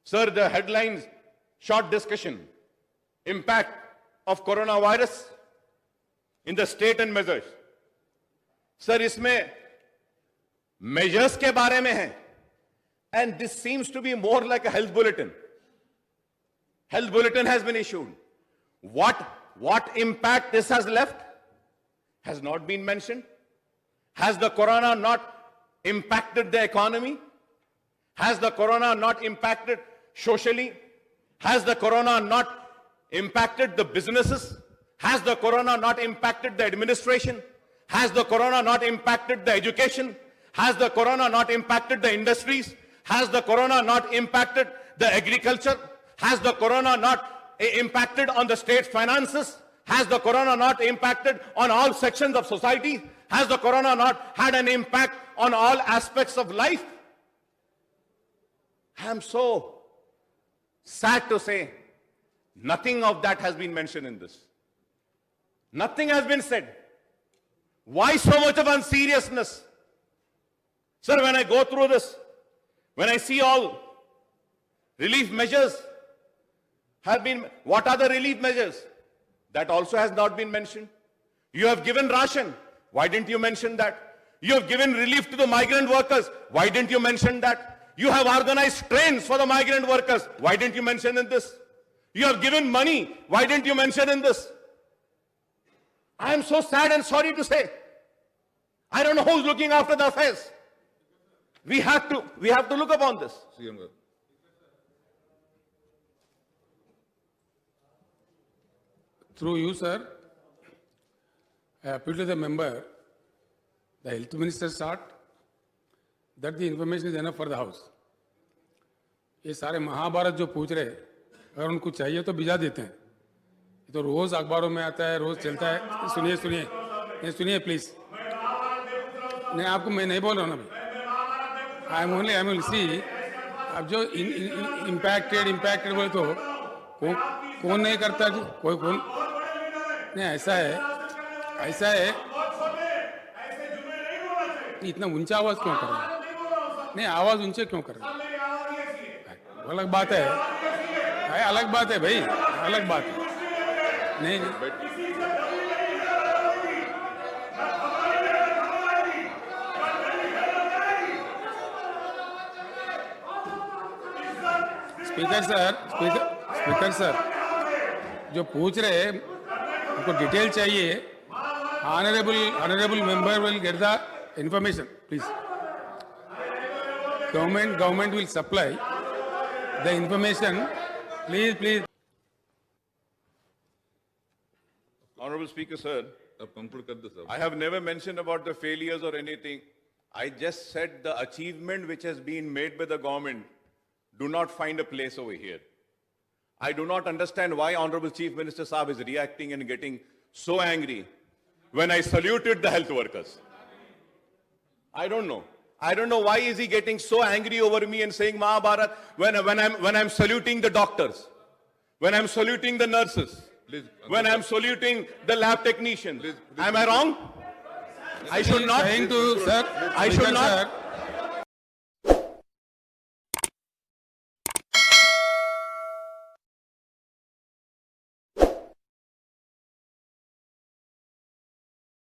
Sir, the headlines, short discussion, impact of coronavirus in the state and measures. Sir, इसमें measures के बारे में है, and this seems to be more like a health bulletin. Health bulletin has been issued. What impact this has left has not been mentioned. Has the corona not impacted the economy? Has the corona not impacted socially? Has the corona not impacted the businesses? Has the corona not impacted the administration? Has the corona not impacted the education? Has the corona not impacted the industries? Has the corona not impacted the agriculture? Has the corona not impacted on the state's finances? Has the corona not impacted on all sections of society? Has the corona not had an impact on all aspects of life? I am so sad to say nothing of that has been mentioned in this. Nothing has been said. Why so much of unseriousness? Sir, when I go through this, when I see all relief measures have been, what are the relief measures? That also has not been mentioned. You have given ration. Why didn't you mention that? You have given relief to the migrant workers. Why didn't you mention that? You have organized trains for the migrant workers. Why didn't you mention in this? You have given money. Why didn't you mention in this? I am so sad and sorry to say. I don't know who's looking after the affairs. We have to look upon this. Through you, sir, I appeal to the member, the health minister sought that the information is enough for the house. ये सारे महाभारत जो पूछ रहे, अगर उनको चाहिए तो भिजा देते हैं. ये तो रोज अखबारों में आता है, रोज चलता है. सुनिए प्लीज. नहीं, आपको मैं नहीं बोल रहा हूँ ना भाई. आई एम ओनली सी. अब जो इम्पैक्टेड बोले तो कौन नहीं करता जी? कोई कौन नहीं. ऐसा है इतना ऊंचा आवाज क्यों कर रहे हैं? नहीं, आवाज ऊंचे क्यों कर रहे हैं? अलग बात है भाई, अलग बात है. नहीं स्पीकर सर जो पूछ रहे हैं उनको डिटेल चाहिए. Honourable member will get the information please. Government will supply the information please. Honorable Speaker, sir, conclude kar do, sir. I have never mentioned about the failures or anything. I just said the achievement which has been made by the government do not find a place over here. I do not understand why Honorable Chief Minister Saab is reacting and getting so angry when I saluted the health workers. I don't know. Why is he getting so angry over me and saying Mahabharat when I'm saluting the doctors, when I'm saluting the nurses, Please, when I'm saluting the lab technicians. Am I wrong? I should not. Saying to sir, I should not.